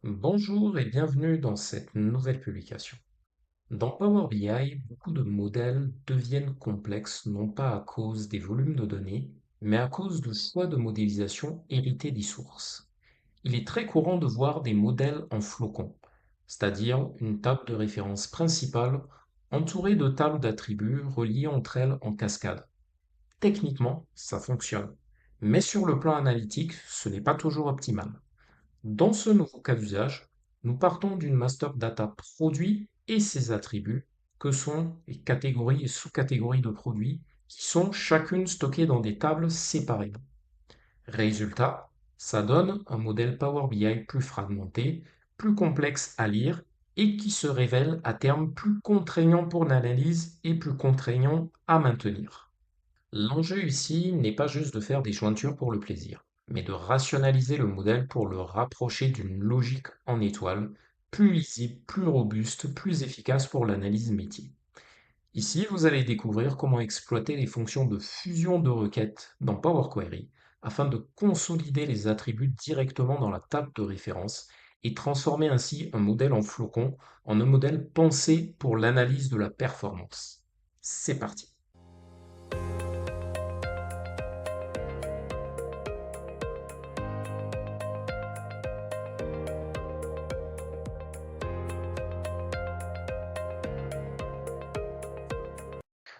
Bonjour et bienvenue dans cette nouvelle publication. Dans Power BI, beaucoup de modèles deviennent complexes non pas à cause des volumes de données, mais à cause de choix de modélisation hérités des sources. Il est très courant de voir des modèles en flocons, c'est-à-dire une table de référence principale entourée de tables d'attributs reliées entre elles en cascade. Techniquement, ça fonctionne, mais sur le plan analytique, ce n'est pas toujours optimal. Dans ce nouveau cas d'usage, nous partons d'une master data produit et ses attributs, que sont les catégories et sous-catégories de produits, qui sont chacune stockées dans des tables séparément. Résultat, ça donne un modèle Power BI plus fragmenté, plus complexe à lire et qui se révèle à terme plus contraignant pour l'analyse et plus contraignant à maintenir. L'enjeu ici n'est pas juste de faire des jointures pour le plaisir, mais de rationaliser le modèle pour le rapprocher d'une logique en étoile, plus lisible, plus robuste, plus efficace pour l'analyse métier. Ici, vous allez découvrir comment exploiter les fonctions de fusion de requêtes dans Power Query afin de consolider les attributs directement dans la table de référence et transformer ainsi un modèle en flocon en un modèle pensé pour l'analyse de la performance. C'est parti.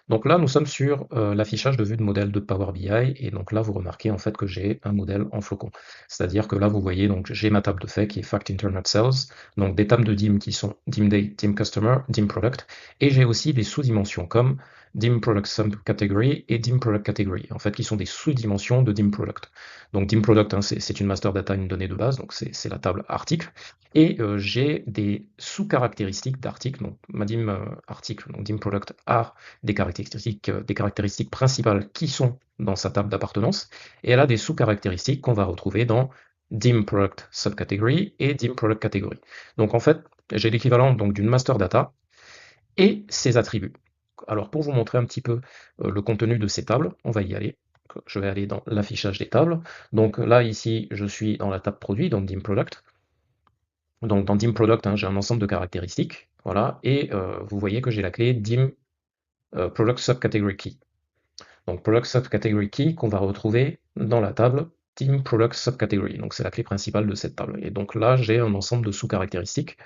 Donc là, nous sommes sur l'affichage de vue de modèle de Power BI et donc là, vous remarquez en fait que j'ai un modèle en flocon. C'est-à-dire que là, vous voyez, donc j'ai ma table de fait qui est Fact Internet Sales, donc des tables de DIM qui sont DIM Date, DIM Customer, DIM Product, et j'ai aussi des sous-dimensions comme DIM Product Subcategory et DIM Product Category, en fait, qui sont des sous-dimensions de DIM Product. Donc DIM Product, hein, c'est une master data, une donnée de base, donc c'est la table article, et j'ai des sous-caractéristiques d'articles, donc ma DIM article, donc DIM Product A des caractéristiques principales qui sont dans sa table d'appartenance, et elle a des sous-caractéristiques qu'on va retrouver dans dim product subcategory et dim product category. Donc en fait, j'ai l'équivalent donc d'une master data et ses attributs. Alors pour vous montrer un petit peu le contenu de ces tables, on va y aller. Je vais aller dans l'affichage des tables. Donc là, ici, je suis dans la table produit, donc dim product. Donc dans dim product, hein, j'ai un ensemble de caractéristiques. Voilà, et vous voyez que j'ai la clé dim product subcategory key. Donc product subcategory key qu'on va retrouver dans la table team product subcategory. Donc c'est la clé principale de cette table. Et donc là, j'ai un ensemble de sous-caractéristiques.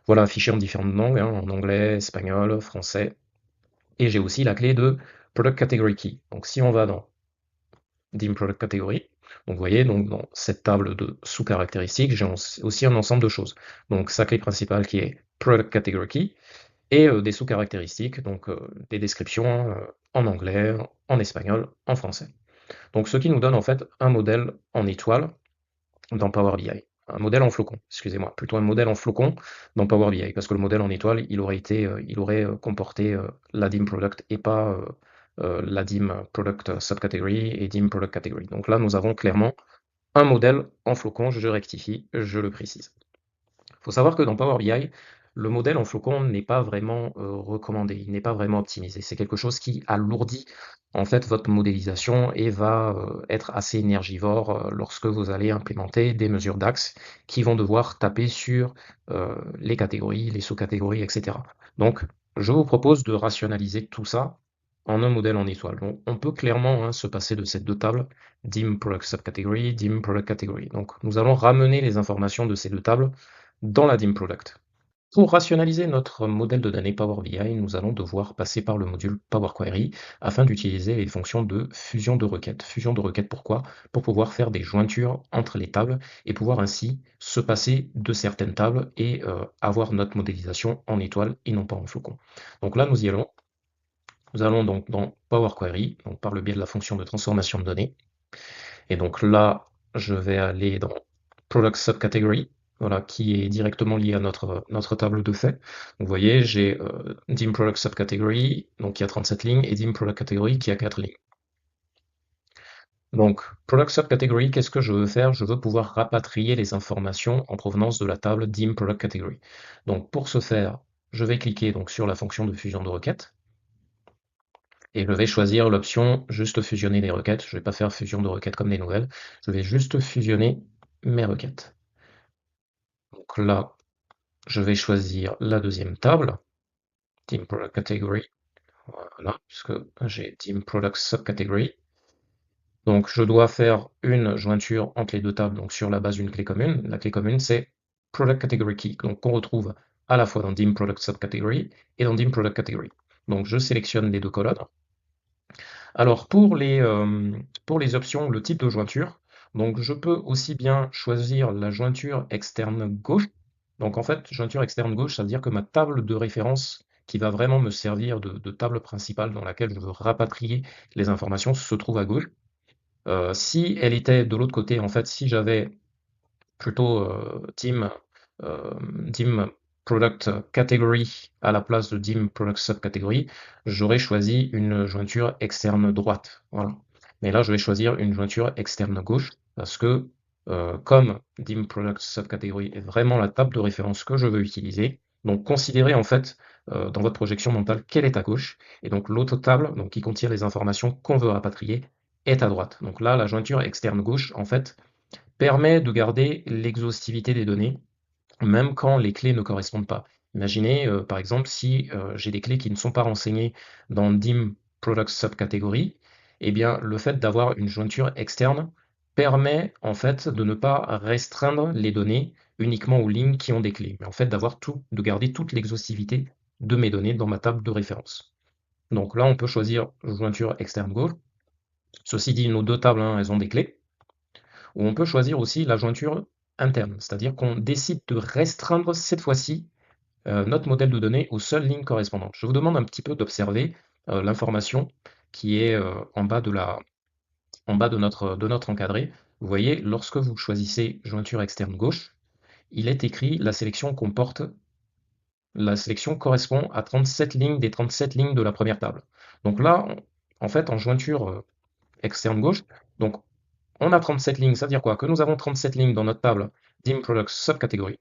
Voilà, affichées en différentes langues, hein, en anglais, espagnol, français. Et j'ai aussi la clé de product category key. Donc si on va dans dim product category, donc vous voyez, donc dans cette table de sous-caractéristiques, j'ai aussi un ensemble de choses. Donc sa clé principale qui est product category key, et des sous-caractéristiques, donc des descriptions en anglais, en espagnol, en français. Donc ce qui nous donne en fait un modèle en étoile dans Power BI. Un modèle en flocon, excusez-moi, plutôt un modèle en flocon dans Power BI, parce que le modèle en étoile, il aurait comporté la DIM product et pas la DIM product subcategory et DIM product category. Donc là, nous avons clairement un modèle en flocon, je rectifie, je le précise. Il faut savoir que dans Power BI, le modèle en flocon n'est pas vraiment recommandé, il n'est pas vraiment optimisé. C'est quelque chose qui alourdit en fait votre modélisation et va être assez énergivore lorsque vous allez implémenter des mesures d'axe qui vont devoir taper sur les catégories, les sous-catégories, etc. Donc, je vous propose de rationaliser tout ça en un modèle en étoile. Donc, on peut clairement se passer de ces deux tables, DIM Product Subcategory, DIM Product Category. Donc, nous allons ramener les informations de ces deux tables dans la DIM Product. Pour rationaliser notre modèle de données Power BI, nous allons devoir passer par le module Power Query afin d'utiliser les fonctions de fusion de requêtes. Fusion de requêtes, pourquoi? Pour pouvoir faire des jointures entre les tables et pouvoir ainsi se passer de certaines tables et avoir notre modélisation en étoile et non pas en flocon. Donc là, nous y allons. Nous allons donc dans Power Query, donc par le biais de la fonction de transformation de données. Et donc là, je vais aller dans Product Subcategory, voilà, qui est directement lié à notre table de fait. Vous voyez, j'ai DIM Product Subcategory, donc qui a 37 lignes, et DIM Product Category qui a 4 lignes. Donc, Product Subcategory, qu'est-ce que je veux faire? Je veux pouvoir rapatrier les informations en provenance de la table DIM Product Category. Donc, pour ce faire, je vais cliquer donc, sur la fonction de fusion de requêtes, et je vais choisir l'option juste fusionner les requêtes. Je ne vais pas faire fusion de requêtes comme des nouvelles, je vais juste fusionner mes requêtes. Donc là, je vais choisir la deuxième table, Dim Product Category, voilà, puisque j'ai Dim Product Subcategory. Donc je dois faire une jointure entre les deux tables, donc sur la base d'une clé commune. La clé commune, c'est Product Category Key, donc qu'on retrouve à la fois dans Dim Product Subcategory et dans Dim Product Category. Donc je sélectionne les deux colonnes. Alors pour les options, le type de jointure, donc je peux aussi bien choisir la jointure externe gauche. Donc en fait, jointure externe gauche, ça veut dire que ma table de référence qui va vraiment me servir de table principale dans laquelle je veux rapatrier les informations se trouve à gauche. Si elle était de l'autre côté, en fait, si j'avais plutôt Dim Product Category à la place de Dim Product Subcategory, j'aurais choisi une jointure externe droite. Voilà. Mais là, je vais choisir une jointure externe gauche parce que comme Dim Product Subcategory est vraiment la table de référence que je veux utiliser, donc considérez en fait dans votre projection mentale quelle est à gauche, et donc l'autre table donc, qui contient les informations qu'on veut rapatrier est à droite. Donc là, la jointure externe gauche, en fait, permet de garder l'exhaustivité des données, même quand les clés ne correspondent pas. Imaginez, par exemple, si j'ai des clés qui ne sont pas renseignées dans DIM Product Subcategory, eh bien, le fait d'avoir une jointure externe permet en fait de ne pas restreindre les données uniquement aux lignes qui ont des clés, mais en fait de garder toute l'exhaustivité de mes données dans ma table de référence. Donc là, on peut choisir jointure externe gauche. Ceci dit, nos deux tables, hein, elles ont des clés. Ou on peut choisir aussi la jointure interne, c'est-à-dire qu'on décide de restreindre cette fois-ci notre modèle de données aux seules lignes correspondantes. Je vous demande un petit peu d'observer l'information qui est en bas de notre encadré. Vous voyez, lorsque vous choisissez jointure externe gauche, il est écrit la sélection correspond à 37 lignes des 37 lignes de la première table. Donc là, en fait, en jointure externe gauche, donc on a 37 lignes, ça veut dire quoi? Que nous avons 37 lignes dans notre table Dim Product Subcategory.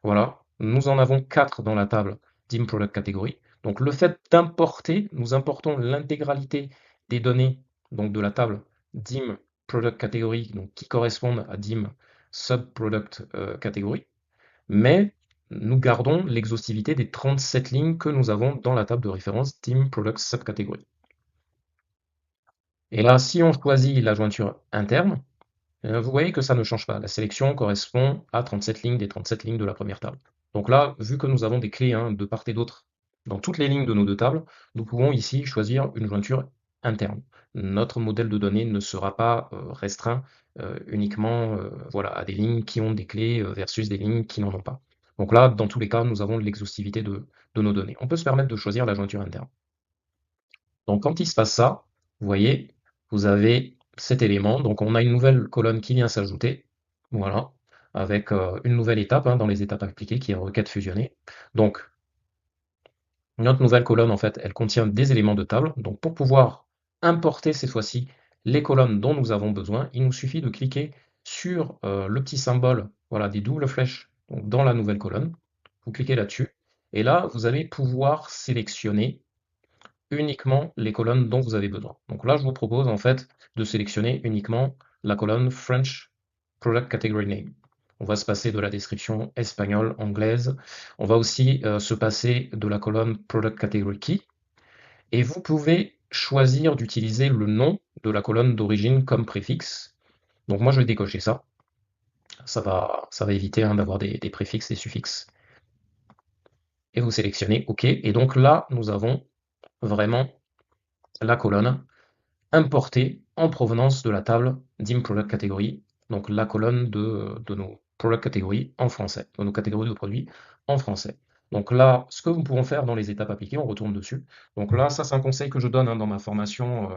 Voilà, nous en avons 4 dans la table Dim Product Category. Donc le fait d'importer, nous importons l'intégralité des données donc de la table Dim Product Category, donc qui correspondent à Dim Subproduct Category, mais nous gardons l'exhaustivité des 37 lignes que nous avons dans la table de référence Dim Product Subcategory. Et là, si on choisit la jointure interne, vous voyez que ça ne change pas. La sélection correspond à 37 lignes des 37 lignes de la première table. Donc là, vu que nous avons des clés hein, de part et d'autre dans toutes les lignes de nos deux tables, nous pouvons ici choisir une jointure interne. Notre modèle de données ne sera pas restreint uniquement voilà, à des lignes qui ont des clés versus des lignes qui n'en ont pas. Donc là, dans tous les cas, nous avons l'exhaustivité de nos données. On peut se permettre de choisir la jointure interne. Donc quand il se passe ça, vous voyez, vous avez cet élément. Donc on a une nouvelle colonne qui vient s'ajouter. Voilà, avec une nouvelle étape hein, dans les étapes appliquées qui est requête fusionnée. Donc notre nouvelle colonne, en fait, elle contient des éléments de table. Donc pour pouvoir importer cette fois-ci les colonnes dont nous avons besoin, il nous suffit de cliquer sur le petit symbole voilà, des doubles flèches donc, dans la nouvelle colonne. Vous cliquez là-dessus. Et là, vous allez pouvoir sélectionner uniquement les colonnes dont vous avez besoin. Donc là, je vous propose en fait de sélectionner uniquement la colonne French Product Category Name. On va se passer de la description espagnole, anglaise. On va aussi se passer de la colonne Product Category Key. Et vous pouvez choisir d'utiliser le nom de la colonne d'origine comme préfixe. Donc moi, je vais décocher ça. Ça va éviter hein, d'avoir des préfixes et suffixes. Et vous sélectionnez OK. Et donc là, nous avons vraiment la colonne importé en provenance de la table Dim Product Category, donc la colonne de nos Product Category en français, de nos catégories de produits en français. Donc là, ce que nous pouvons faire dans les étapes appliquées, on retourne dessus. Donc là, ça c'est un conseil que je donne hein, dans ma formation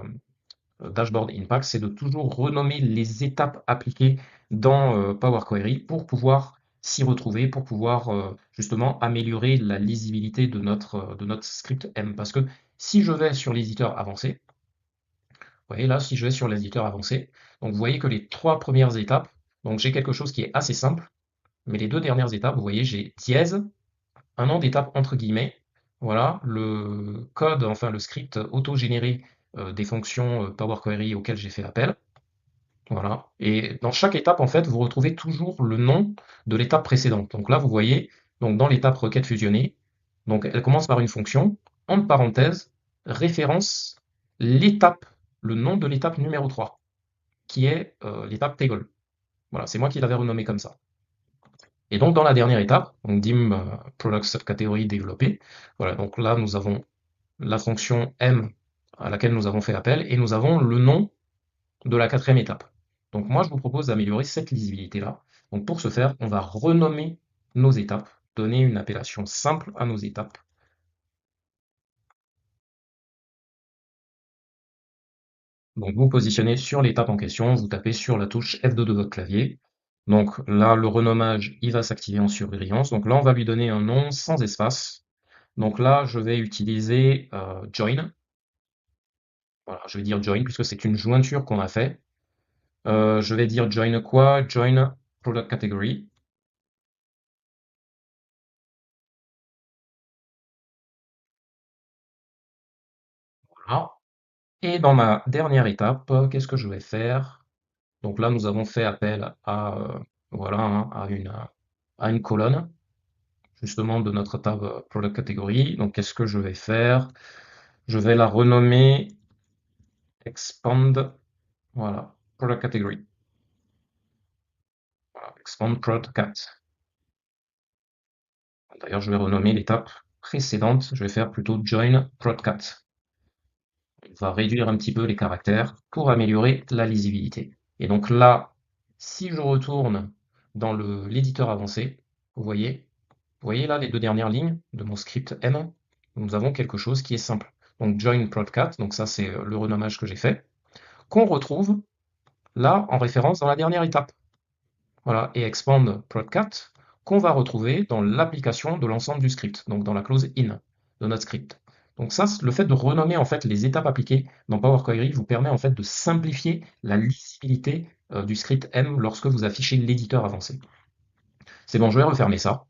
Dashboard Impact, c'est de toujours renommer les étapes appliquées dans Power Query pour pouvoir s'y retrouver, pour pouvoir justement améliorer la lisibilité de notre script M. Parce que si je vais sur l'éditeur avancé, vous voyez là, si je vais sur l'éditeur avancé, donc vous voyez que les 3 premières étapes, donc j'ai quelque chose qui est assez simple, mais les 2 dernières étapes, vous voyez, j'ai dièse, un nom d'étape entre guillemets, voilà, le code, enfin le script auto-généré des fonctions Power Query auxquelles j'ai fait appel. Voilà. Et dans chaque étape, en fait, vous retrouvez toujours le nom de l'étape précédente. Donc là, vous voyez, donc dans l'étape requête fusionnée, donc elle commence par une fonction, entre parenthèses, référence l'étape, le nom de l'étape numéro 3, qui est l'étape table. Voilà, c'est moi qui l'avais renommé comme ça. Et donc dans la dernière étape, donc dim product subcategory développé, voilà, donc là nous avons la fonction m à laquelle nous avons fait appel et nous avons le nom de la quatrième étape. Donc moi, je vous propose d'améliorer cette lisibilité-là. Donc pour ce faire, on va renommer nos étapes, donner une appellation simple à nos étapes. Donc vous positionnez sur l'étape en question, vous tapez sur la touche F2 de votre clavier. Donc là, le renommage, il va s'activer en surbrillance. Donc là, on va lui donner un nom sans espace. Donc là, je vais utiliser join. Voilà, je vais dire join puisque c'est une jointure qu'on a fait. Je vais dire join quoi? Join product category. Voilà. Et dans ma dernière étape, qu'est-ce que je vais faire? Donc là, nous avons fait appel à, voilà, hein, à une colonne, justement, de notre table Product Category. Donc qu'est-ce que je vais faire? Je vais la renommer Expand, voilà, Product Category. Voilà, Expand Product. D'ailleurs, je vais renommer l'étape précédente, je vais faire plutôt Join Product. On va réduire un petit peu les caractères pour améliorer la lisibilité. Et donc là, si je retourne dans l'éditeur avancé, vous voyez là les deux dernières lignes de mon script M, nous avons quelque chose qui est simple. Donc join prod4, donc ça c'est le renommage que j'ai fait, qu'on retrouve là en référence dans la dernière étape. Voilà, et expand prod4 qu'on va retrouver dans l'application de l'ensemble du script, donc dans la clause in de notre script. Donc ça, le fait de renommer en fait les étapes appliquées dans Power Query vous permet en fait de simplifier la lisibilité du script M lorsque vous affichez l'éditeur avancé. C'est bon, je vais refermer ça.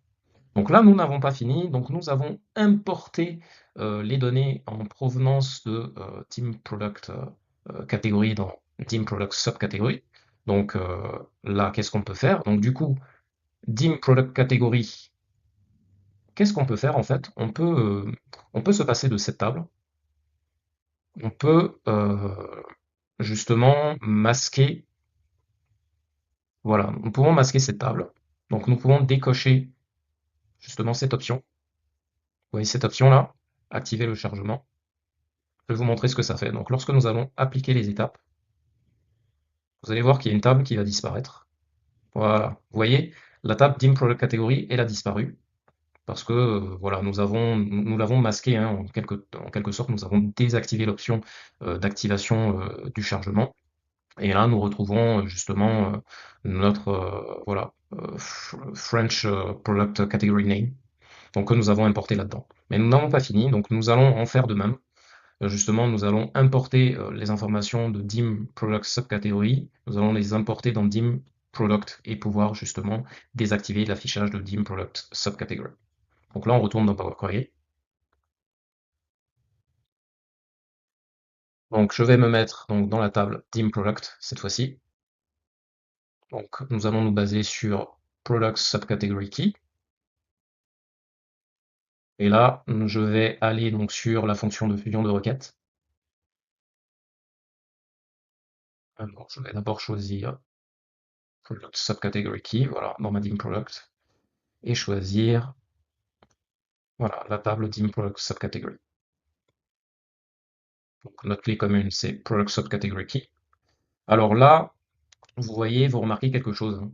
Donc là, nous n'avons pas fini, donc nous avons importé les données en provenance de Team Product catégorie dans Team Product Subcategory. Donc là, qu'est-ce qu'on peut faire? Donc du coup, Dim Product Category, qu'est-ce qu'on peut faire en fait? On peut se passer de cette table, on peut justement masquer, voilà, nous pouvons masquer cette table. Donc nous pouvons décocher justement cette option. Vous voyez cette option-là, activer le chargement. Je vais vous montrer ce que ça fait. Donc lorsque nous allons appliquer les étapes, vous allez voir qu'il y a une table qui va disparaître. Voilà, vous voyez, la table Dim Product Category, elle a disparu. Parce que voilà, nous l'avons masqué, hein, en quelque sorte, nous avons désactivé l'option d'activation du chargement. Et là, nous retrouvons justement notre voilà, French Product Category Name, donc que nous avons importé là-dedans. Mais nous n'avons pas fini, donc nous allons en faire de même. Justement, nous allons importer les informations de dim product subcategory, nous allons les importer dans dim product et pouvoir justement désactiver l'affichage de dim product subcategory. Donc là, on retourne dans Power Query. Donc je vais me mettre donc, dans la table dim product cette fois-ci. Donc nous allons nous baser sur product subcategory key. Et là, je vais aller donc sur la fonction de fusion de requête. Alors, je vais d'abord choisir product subcategory key, voilà, dans ma dim product, et choisir voilà, la table dim product subcategory. Donc notre clé commune, c'est product subcategory key. Alors là, vous voyez, vous remarquez quelque chose, hein.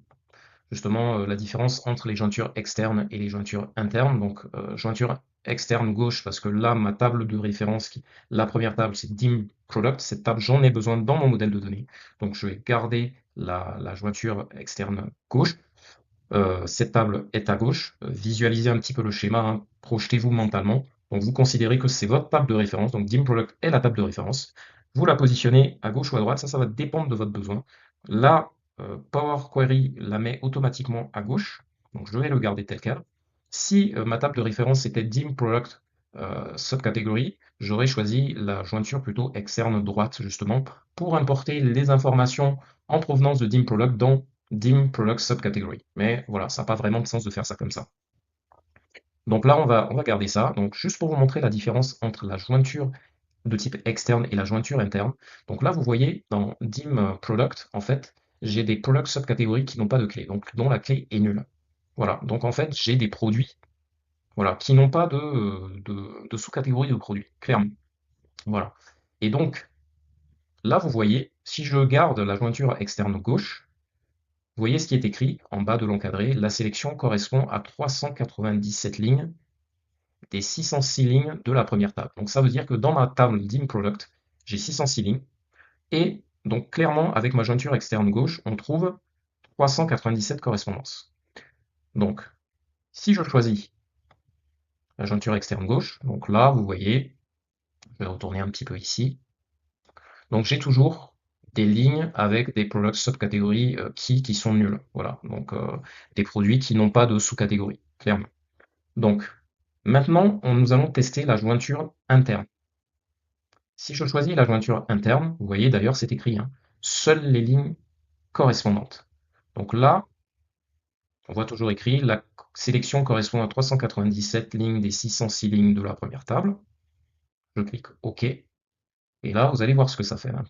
Justement la différence entre les jointures externes et les jointures internes. Donc jointure externe gauche, parce que là, ma table de référence, la première table, c'est dim product. Cette table, j'en ai besoin dans mon modèle de données. Donc je vais garder la jointure externe gauche. Cette table est à gauche. Visualisez un petit peu le schéma, hein, projetez-vous mentalement. Donc vous considérez que c'est votre table de référence, donc dim product est la table de référence. Vous la positionnez à gauche ou à droite, ça va dépendre de votre besoin. Là, Power Query la met automatiquement à gauche, donc je vais le garder tel quel. Si ma table de référence était dim product subcatégorie, j'aurais choisi la jointure plutôt externe droite, justement, pour importer les informations en provenance de dim product dans dim product subcategory. Mais voilà, ça n'a pas vraiment de sens de faire ça comme ça. Donc là, on va garder ça. Donc juste pour vous montrer la différence entre la jointure de type externe et la jointure interne. Donc là, vous voyez, dans dim product, en fait, j'ai des product subcatégories qui n'ont pas de clé, donc dont la clé est nulle. Voilà, donc en fait, j'ai des produits, voilà, qui n'ont pas de sous-catégorie de produits, clairement. Voilà. Et donc, là, vous voyez, si je garde la jointure externe gauche, vous voyez ce qui est écrit en bas de l'encadré. La sélection correspond à 397 lignes des 606 lignes de la première table. Donc ça veut dire que dans ma table dim product, j'ai 606 lignes. Et donc clairement, avec ma jointure externe gauche, on trouve 397 correspondances. Donc, si je choisis la jointure externe gauche, donc là, vous voyez, je vais retourner un petit peu ici. Donc j'ai toujours des lignes avec des product subcatégories qui sont nulles. Voilà, donc des produits qui n'ont pas de sous-catégorie, clairement. Donc maintenant, nous allons tester la jointure interne. Si je choisis la jointure interne, vous voyez d'ailleurs c'est écrit, hein, seules les lignes correspondantes. Donc là, on voit toujours écrit la sélection correspond à 397 lignes des 606 lignes de la première table. Je clique OK. Et là, vous allez voir ce que ça fait. Là.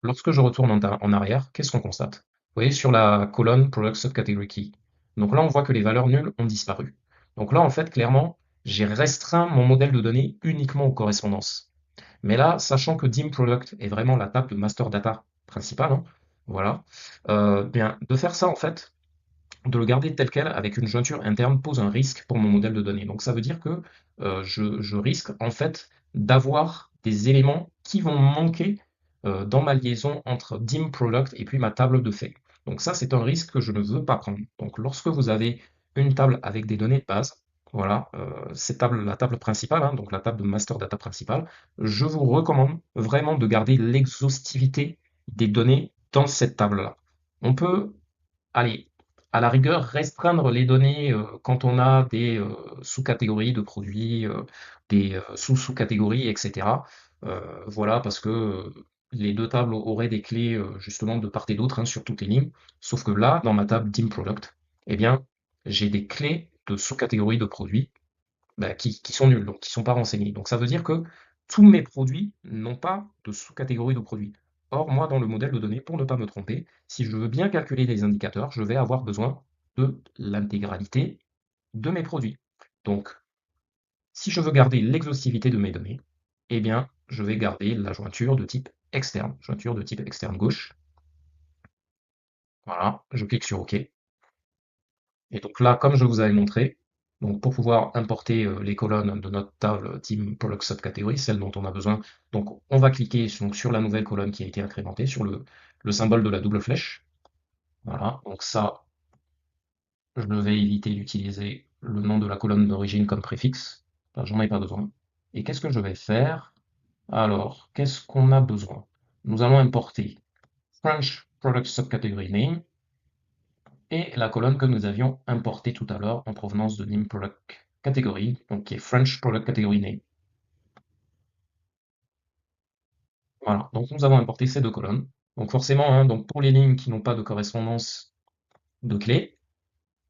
Lorsque je retourne en arrière, qu'est-ce qu'on constate? Vous voyez sur la colonne Product Subcategory Key. Donc là, on voit que les valeurs nulles ont disparu. Donc là, en fait, clairement, j'ai restreint mon modèle de données uniquement aux correspondances. Mais là, sachant que dim product est vraiment la table de master data principale, hein, voilà, bien, de faire ça, en fait, de le garder tel quel avec une jointure interne pose un risque pour mon modèle de données. Donc ça veut dire que je risque en fait d'avoir des éléments qui vont manquer dans ma liaison entre dim product et puis ma table de faits. Donc ça, c'est un risque que je ne veux pas prendre. Donc lorsque vous avez une table avec des données de base, voilà, la table principale, hein, donc la table de master data principale, je vous recommande vraiment de garder l'exhaustivité des données dans cette table-là. On peut allez, à la rigueur, restreindre les données quand on a des sous-catégories de produits, des sous-sous-catégories, etc. Voilà, parce que les deux tables auraient des clés justement de part et d'autre hein, sur toutes les lignes. Sauf que là, dans ma table dim product, eh bien, j'ai des clés de sous-catégories de produits bah, qui sont nuls, donc qui ne sont pas renseignés. Donc ça veut dire que tous mes produits n'ont pas de sous-catégorie de produits. Or, moi, dans le modèle de données, pour ne pas me tromper, si je veux bien calculer les indicateurs, je vais avoir besoin de l'intégralité de mes produits. Donc, si je veux garder l'exhaustivité de mes données, eh bien, je vais garder la jointure de type externe gauche. Voilà, je clique sur OK. Et donc là, comme je vous avais montré, donc pour pouvoir importer les colonnes de notre table Team Product Subcategory, celle dont on a besoin, donc on va cliquer donc, sur la nouvelle colonne qui a été incrémentée, sur le symbole de la double flèche. Voilà, donc ça, je vais éviter d'utiliser le nom de la colonne d'origine comme préfixe. J'en ai pas besoin. Et qu'est-ce que je vais faire? Alors, qu'est-ce qu'on a besoin? Nous allons importer French Product Subcategory Name et la colonne que nous avions importée tout à l'heure en provenance de Name Product Category, donc qui est French Product Category Name. Voilà, donc nous avons importé ces deux colonnes. Donc forcément, hein, donc pour les lignes qui n'ont pas de correspondance de clé,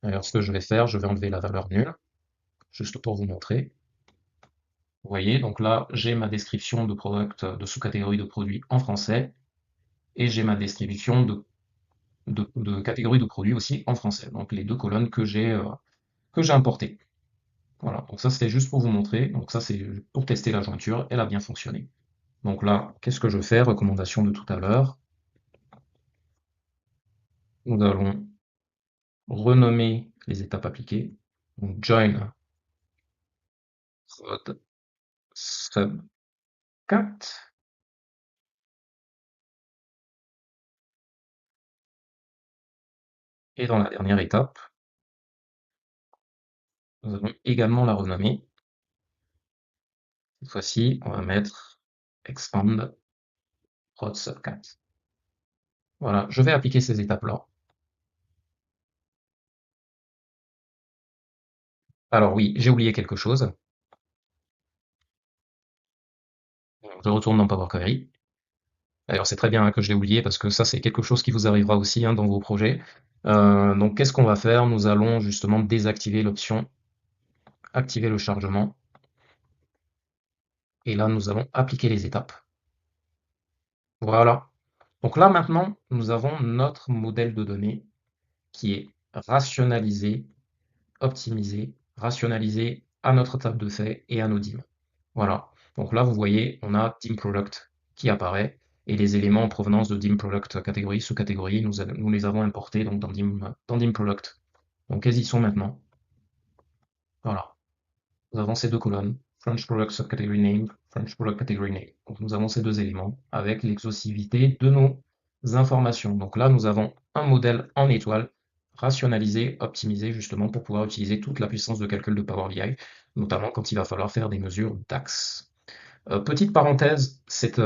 alors ce que je vais faire, je vais enlever la valeur nulle, juste pour vous montrer. Vous voyez, donc là, j'ai ma description de product, de sous-catégorie de produits en français, et j'ai ma description de catégorie de produits aussi en français. Donc les deux colonnes que j'ai importées. Voilà, donc ça c'était juste pour vous montrer. Donc ça c'est pour tester la jointure, elle a bien fonctionné. Donc là, qu'est-ce que je fais? Recommandation de tout à l'heure. Nous allons renommer les étapes appliquées. Donc join prod sub 4. Et dans la dernière étape, nous allons également la renommer. Cette fois-ci, on va mettre expand prod sub 4. Voilà, je vais appliquer ces étapes-là. Alors oui, j'ai oublié quelque chose. Je retourne dans Power Query. D'ailleurs, c'est très bien hein, que je l'ai oublié parce que ça, c'est quelque chose qui vous arrivera aussi hein, dans vos projets. Donc, qu'est-ce qu'on va faire? Nous allons justement désactiver l'option activer le chargement. Et là, nous allons appliquer les étapes. Voilà. Donc là, maintenant, nous avons notre modèle de données qui est rationalisé, optimisé, rationalisé à notre table de faits et à nos dîmes. Voilà. Donc là, vous voyez, on a Dim Product qui apparaît et les éléments en provenance de Dim Product catégorie, sous-catégorie, nous les avons importés donc dans Dim Product. Donc, elles y sont maintenant. Voilà. Nous avons ces deux colonnes, French Product Subcategory Name, French Product Category Name. Donc nous avons ces deux éléments avec l'exhaustivité de nos informations. Donc là, nous avons un modèle en étoile rationalisé, optimisé justement pour pouvoir utiliser toute la puissance de calcul de Power BI, notamment quand il va falloir faire des mesures DAX. Petite parenthèse, cette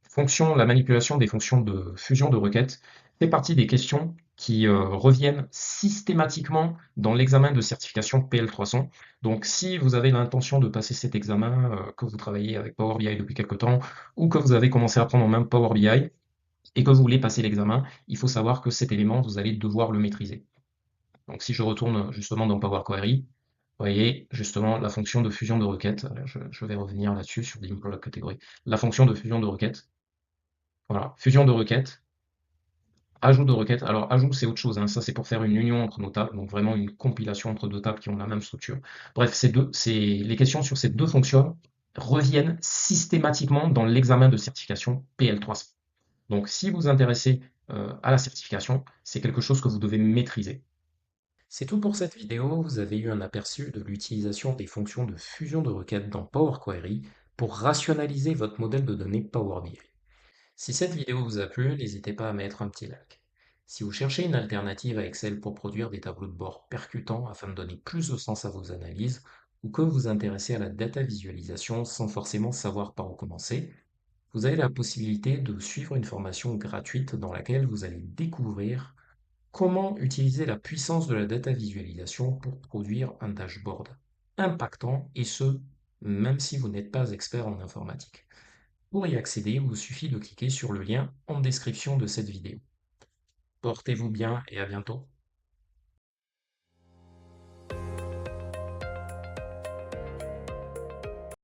fonction, la manipulation des fonctions de fusion de requêtes, fait partie des questions qui reviennent systématiquement dans l'examen de certification PL300. Donc, si vous avez l'intention de passer cet examen, que vous travaillez avec Power BI depuis quelque temps, ou que vous avez commencé à prendre en main Power BI et que vous voulez passer l'examen, il faut savoir que cet élément, vous allez devoir le maîtriser. Donc, si je retourne justement dans Power Query, vous voyez justement la fonction de fusion de requêtes. Je vais revenir là-dessus sur l'Import Category. La fonction de fusion de requêtes. Voilà, fusion de requêtes, ajout de requêtes. Alors, ajout, c'est autre chose, hein. Ça, c'est pour faire une union entre nos tables, donc vraiment une compilation entre deux tables qui ont la même structure. Bref, les questions sur ces deux fonctions reviennent systématiquement dans l'examen de certification PL300. Donc, si vous vous intéressez à la certification, c'est quelque chose que vous devez maîtriser. C'est tout pour cette vidéo, vous avez eu un aperçu de l'utilisation des fonctions de fusion de requêtes dans Power Query pour rationaliser votre modèle de données Power BI. Si cette vidéo vous a plu, n'hésitez pas à mettre un petit like. Si vous cherchez une alternative à Excel pour produire des tableaux de bord percutants afin de donner plus de sens à vos analyses, ou que vous vous intéressez à la data visualisation sans forcément savoir par où commencer, vous avez la possibilité de suivre une formation gratuite dans laquelle vous allez découvrir comment utiliser la puissance de la data visualisation pour produire un dashboard impactant, et ce, même si vous n'êtes pas expert en informatique. Pour y accéder, il vous suffit de cliquer sur le lien en description de cette vidéo. Portez-vous bien et à bientôt.